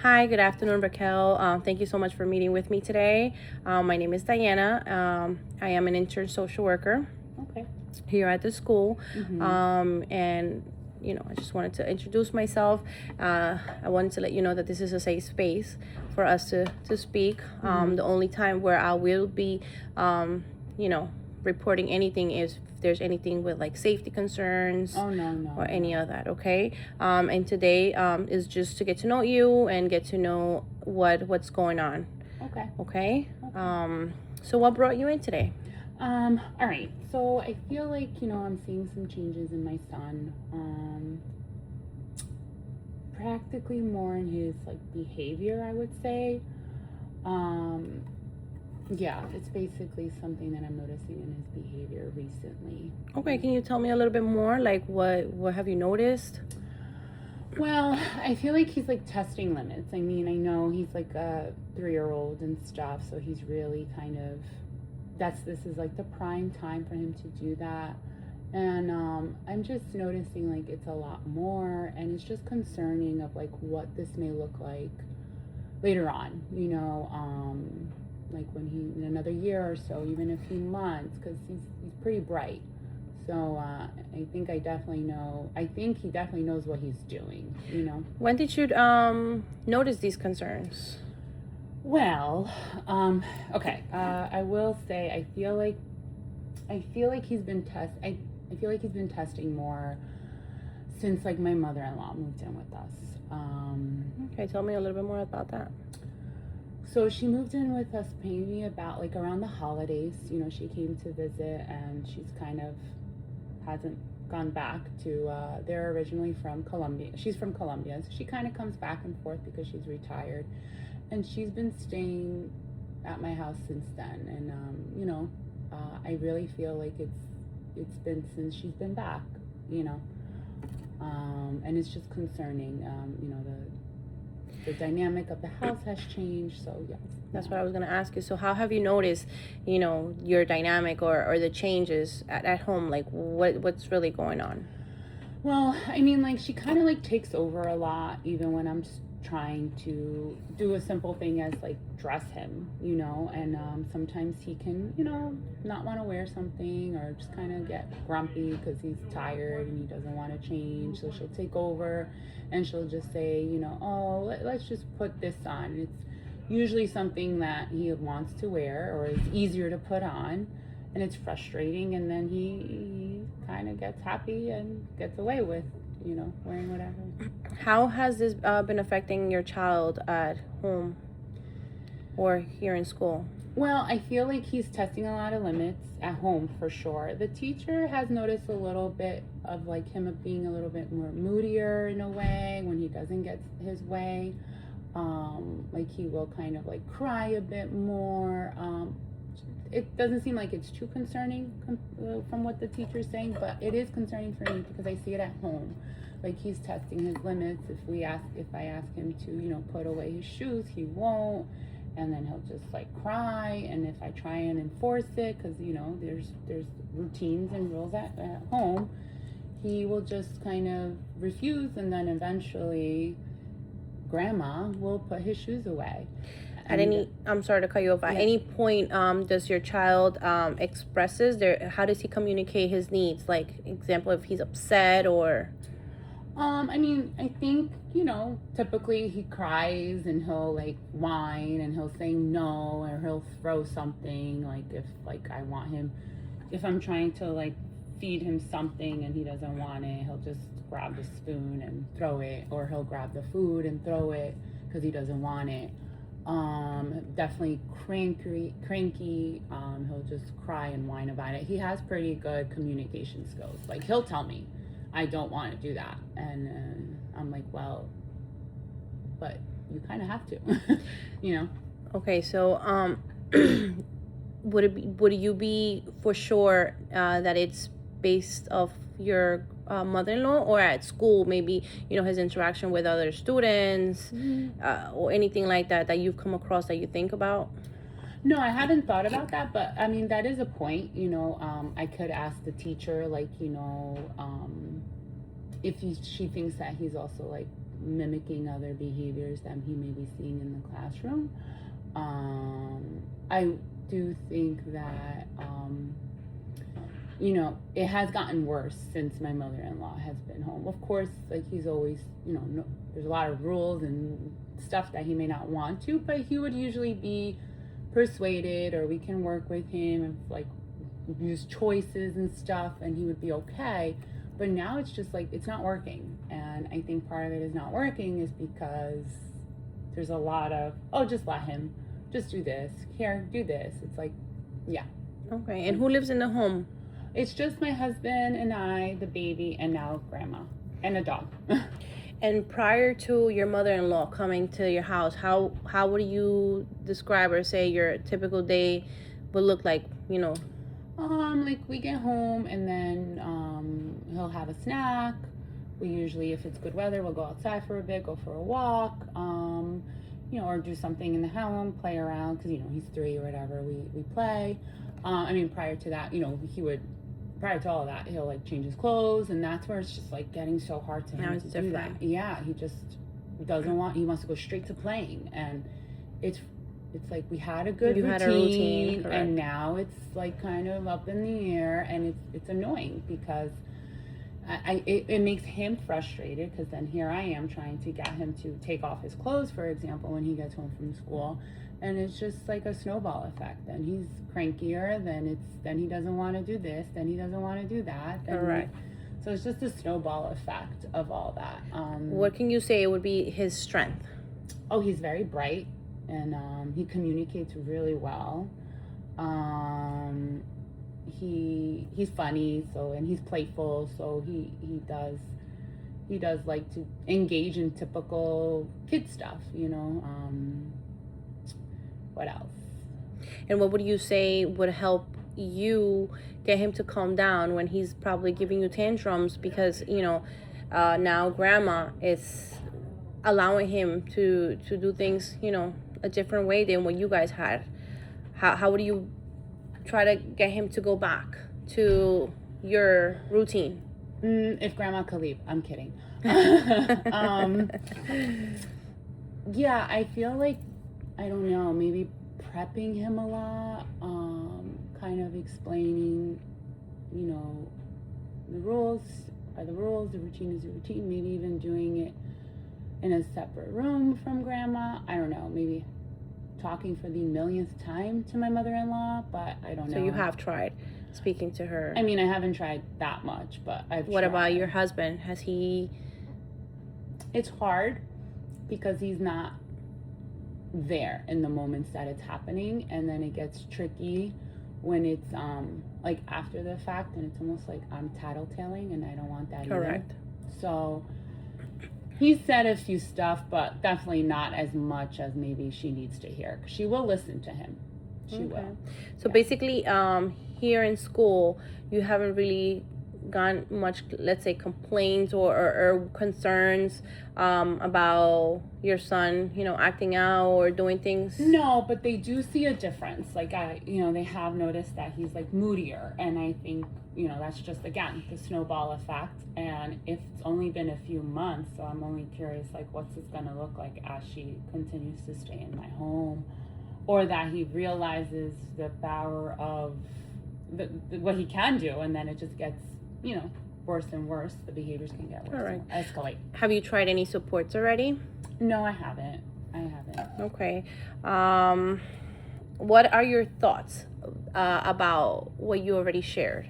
Hi, good afternoon, Raquel. Thank you so much for meeting with me today. My name is Diana. I am an intern social worker Okay. here at the school. Mm-hmm. And I just wanted to introduce myself. I wanted to let you know that this is a safe space for us to speak. Mm-hmm. The only time where I will be, you know, reporting anything is if there's anything with like safety concerns Oh, no, no, or any no. of that. Okay. And today is just to get to know you and get to know what's going on. Okay. Okay. Okay. So what brought you in today? All right. So I feel like, I'm seeing some changes in my son. Practically more in his like behavior, I would say. Um, yeah, it's basically something that I'm noticing in his behavior recently. Okay, can you tell me a little bit more? Like what have you noticed? Well, I feel like he's like testing limits. I mean, I know he's like a 3-year-old and stuff, so he's really kind of this is like the prime time for him to do that. And I'm just noticing like it's a lot more, and it's just concerning of like what this may look like later on, like when he in another year or so, even a few months, because he's pretty bright. So I think he definitely knows what he's doing. When did you notice these concerns? Well, okay. I will say I feel like he's been testing more since like my mother-in-law moved in with us. Okay, tell me a little bit more about that. So she moved in with us maybe about like around the holidays. She came to visit, and she's kind of hasn't gone back to. They're originally from Colombia. She's from Colombia, so she kind of comes back and forth because she's retired, and she's been staying at my house since then. And I really feel like it's been since she's been back. You know, and it's just concerning. The dynamic of the house has changed. So yes, That's what I was going to ask you. So how have you noticed, your dynamic or the changes at home? Like what's really going on? Well, I mean, like she kind of like takes over a lot, even when I'm trying to do a simple thing as like dress him, and sometimes he can, not want to wear something or just kind of get grumpy because he's tired and he doesn't want to change. So she'll take over, and she'll just say, oh, let's just put this on. It's usually something that he wants to wear or is easier to put on, and it's frustrating, and then he kind of gets happy and gets away with wearing whatever. How has this been affecting your child at home or here in school? Well, I feel like he's testing a lot of limits at home for sure. The teacher has noticed a little bit of like him being a little bit more moodier in a way when he doesn't get his way. Like he will kind of like cry a bit more. It doesn't seem like it's too concerning from what the teacher's saying, but it is concerning for me because I see it at home. Like he's testing his limits. If I ask him to, put away his shoes, he won't, and then he'll just like cry. And if I try and enforce it, because there's routines and rules at home, he will just kind of refuse, and then eventually, grandma will put his shoes away. I'm sorry to cut you off. At any point, does your child expresses there? How does he communicate his needs? Like, example, if he's upset or. I mean, I think, typically he cries and he'll like whine and he'll say no, or he'll throw something. Like if I want him, if I'm trying to like feed him something and he doesn't want it, he'll just grab the spoon and throw it, or he'll grab the food and throw it because he doesn't want it. Definitely cranky. He'll just cry and whine about it. He has pretty good communication skills. Like he'll tell me, I don't want to do that, and I'm like, well, but you kind of have to. Okay, so would you be for sure that it's based off your mother-in-law, or at school maybe his interaction with other students, or anything like that you've come across that you think about? No, I haven't thought about that, but I mean that is a point. I could ask the teacher, like, if she thinks that he's also like mimicking other behaviors that he may be seeing in the classroom. I do think that, it has gotten worse since my mother-in-law has been home. Of course, like, he's always, no, there's a lot of rules and stuff that he may not want to, but he would usually be persuaded, or we can work with him and, like, use choices and stuff, and he would be okay. But now it's just like, it's not working. And I think part of it is not working is because there's a lot of, oh, just let him, just do this, here, do this. It's like, yeah. Okay, and who lives in the home? It's just my husband and I, the baby, and now grandma, and a dog. And prior to your mother-in-law coming to your house, how would you describe or say your typical day would look like, Like, we get home, and then he'll have a snack. We usually, if it's good weather, we'll go outside for a bit, go for a walk, or do something in the home, play around, because, he's 3 or whatever, we play. Prior to that, prior to all of that, he'll, like, change his clothes, and that's where it's just, like, getting so hard to him to do that. Yeah, he just he wants to go straight to playing, and it's like, we had a good routine, and now it's, like, kind of up in the air, and it's annoying because it makes him frustrated, because then here I am trying to get him to take off his clothes, for example, when he gets home from school, and it's just like a snowball effect. Then he's crankier, then he doesn't want to do this, then he doesn't want to do that. So it's just a snowball effect of all that. What can you say would be his strength? Oh, he's very bright, and he communicates really well. He's funny, and he's playful, so he does like to engage in typical kid stuff, What else? And what would you say would help you get him to calm down when he's probably giving you tantrums because, now grandma is allowing him to do things, a different way than what you guys had? How would you try to get him to go back to your routine? If grandma could leave, I'm kidding. Yeah, I feel like, I don't know, maybe prepping him a lot, kind of explaining, the rules are the rules, the routine is the routine, maybe even doing it in a separate room from grandma. I don't know, maybe talking for the millionth time to my mother-in-law, but I don't know. So you have tried speaking to her? I haven't tried that much, but I've What tried. about your husband? Has he? It's hard because he's not there in the moments that it's happening, and then it gets tricky when it's like after the fact, and it's almost like I'm tattletaling, and I don't want that Correct. either. So he said a few stuff, but definitely not as much as maybe she needs to hear. She will listen to him. She will. So basically, here in school, you haven't really gotten much, let's say, complaints or concerns about your son, acting out or doing things? No, but they do see a difference. Like, they have noticed that he's, like, moodier, and I think, that's just, again, the snowball effect. And if it's only been a few months, so I'm only curious, like, what's this gonna look like as she continues to stay in my home, or that he realizes the power of what he can do, and then it just gets, worse and worse. The behaviors can get worse. All right. And escalate. Have you tried any supports already? No, I haven't. Okay. What are your thoughts about what you already shared?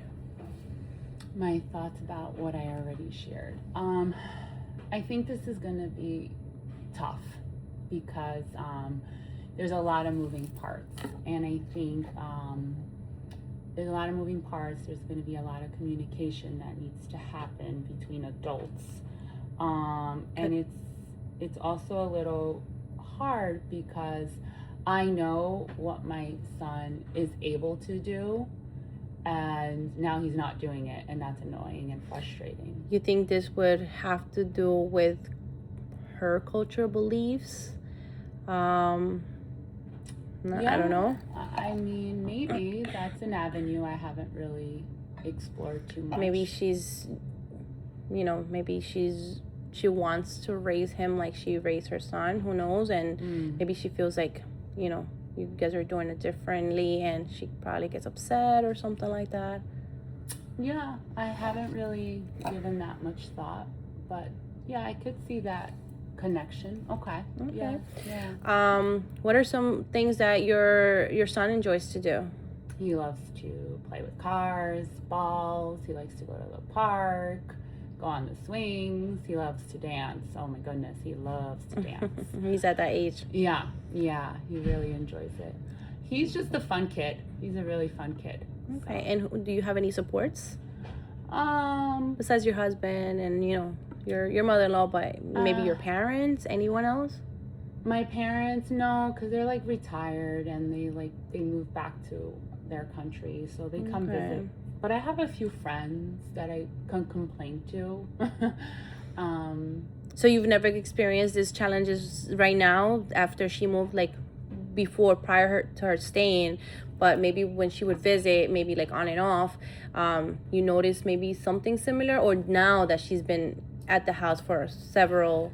My thoughts about what I already shared. I think this is going to be tough because there's a lot of moving parts, and I think there's a lot of moving parts. There's going to be a lot of communication that needs to happen between adults, and it's also a little hard because I know what my son is able to do, and now he's not doing it, and that's annoying and frustrating. You think this would have to do with her cultural beliefs? Yeah, I don't know. Maybe that's an avenue I haven't really explored too much. Maybe she's she wants to raise him like she raised her son. Who knows? And maybe she feels like, you know, you guys are doing it differently, and she probably gets upset or something like that. Yeah, I haven't really given that much thought, but yeah, I could see that connection. Okay. Okay. Yeah. What are some things that your son enjoys to do? He loves to play with cars, balls. He likes to go to the park, go on the swings. He loves to dance. Oh my goodness, he loves to dance. He's at that age. Yeah, he really enjoys it. He's just a fun kid. He's a really fun kid. Okay. And do you have any supports besides your husband and, you know, your mother-in-law, but maybe your parents? Anyone else? My parents, no, because they're like retired and they moved back to their country, so they come visit. But I have a few friends that I can complain to. So you've never experienced these challenges right now after she moved, like before, prior to her staying, but maybe when she would visit, maybe like on and off, you notice maybe something similar, or now that she's been at the house for several,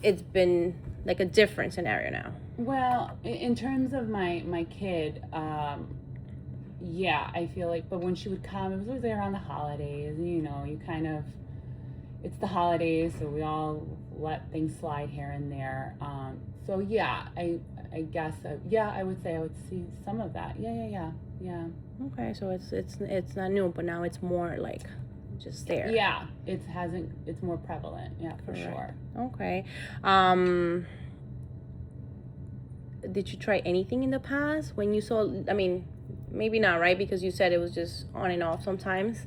it's been like a different scenario now? Well, in terms of my kid, yeah, I feel like, but when she would come, it was always around the holidays, you know, you kind of, it's the holidays, so we all let things slide here and there. So yeah, I guess, I would say I would see some of that. Yeah. Okay, so it's not new, but now it's more like just there. Yeah, it's more prevalent. Yeah, for sure. Okay. Did you try anything in the past when you saw, I mean, maybe not, right? Because you said it was just on and off sometimes.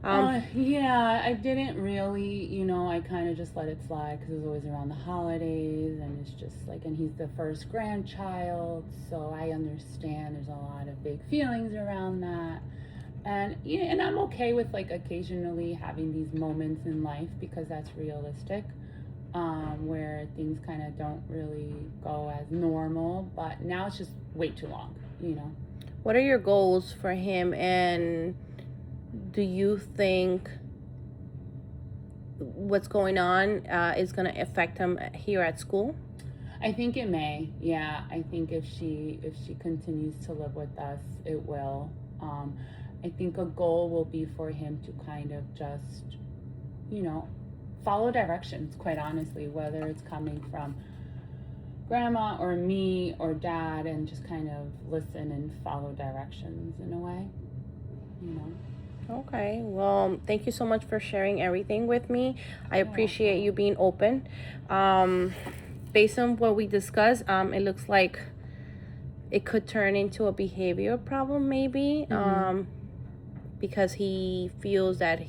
Yeah, I didn't really, you know, I kind of just let it slide because it was always around the holidays, and it's just like, and he's the first grandchild, so I understand there's a lot of big feelings around that. And yeah, and I'm okay with like occasionally having these moments in life because that's realistic, where things kind of don't really go as normal, but now it's just way too long, you know. What are your goals for him, and do you think what's going on is going to affect him here at school? I think it may. Yeah, I think if she continues to live with us, it will. I think a goal will be for him to kind of just, you know, follow directions, quite honestly, whether it's coming from grandma or me or dad, and just kind of listen and follow directions in a way, you know. Okay, well, thank you so much for sharing everything with me. I appreciate you being open. Based on what we discussed, it looks like it could turn into a behavior problem maybe, because he feels that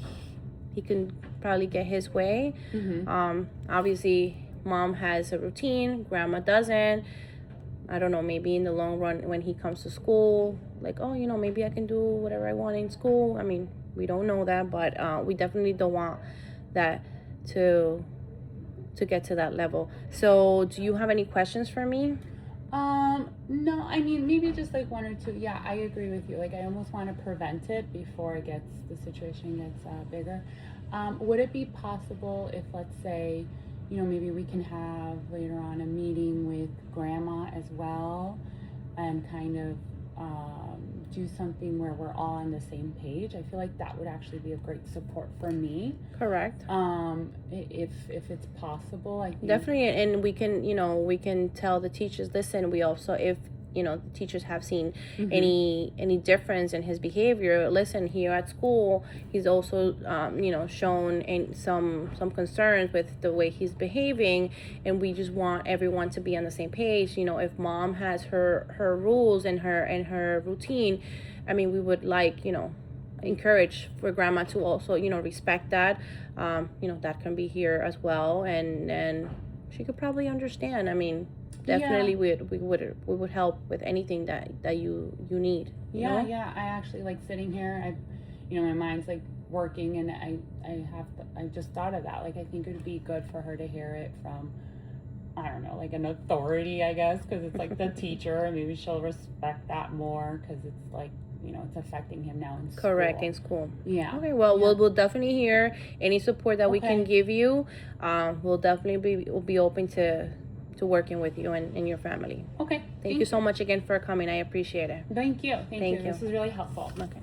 he can probably get his way. Obviously, mom has a routine, grandma doesn't. I don't know, maybe in the long run when he comes to school, like, oh, you know, maybe I can do whatever I want in school. I mean, we don't know that, but we definitely don't want that to get to that level. So do you have any questions for me? No, I mean, maybe just like one or two. Yeah, I agree with you. Like, I almost want to prevent it before the situation gets bigger. Would it be possible if, let's say, you know, maybe we can have later on a meeting with grandma as well, and kind of do something where we're all on the same page? I feel like that would actually be a great support for me. Correct. If it's possible, I think definitely. And we can, you know, we can tell the teachers, listen, we also, if you know, the teachers have seen any difference in his behavior, listen, here at school he's also you know, shown in some concerns with the way he's behaving, and we just want everyone to be on the same page. You know, if mom has her rules and her routine, I mean, we would like, you know, encourage for grandma to also, you know, respect that. You know, that can be here as well, and she could probably understand. I mean, definitely we would help with anything that you need, you know? Yeah, I actually like sitting here, you know, my mind's like working, and I just thought of that, like, I think it would be good for her to hear it from, I don't know, like an authority, I guess, because it's like the teacher, and maybe she'll respect that more, because it's like, it's affecting him now in school. Correct, in school. Yeah. Okay, well, Yeah. we'll definitely hear any support that we can Okay. give you. We'll definitely be open to working with you and your family. Okay. Thank you so much again for coming. I appreciate it. Thank you. Thank you. Thank you. This is really helpful. Okay.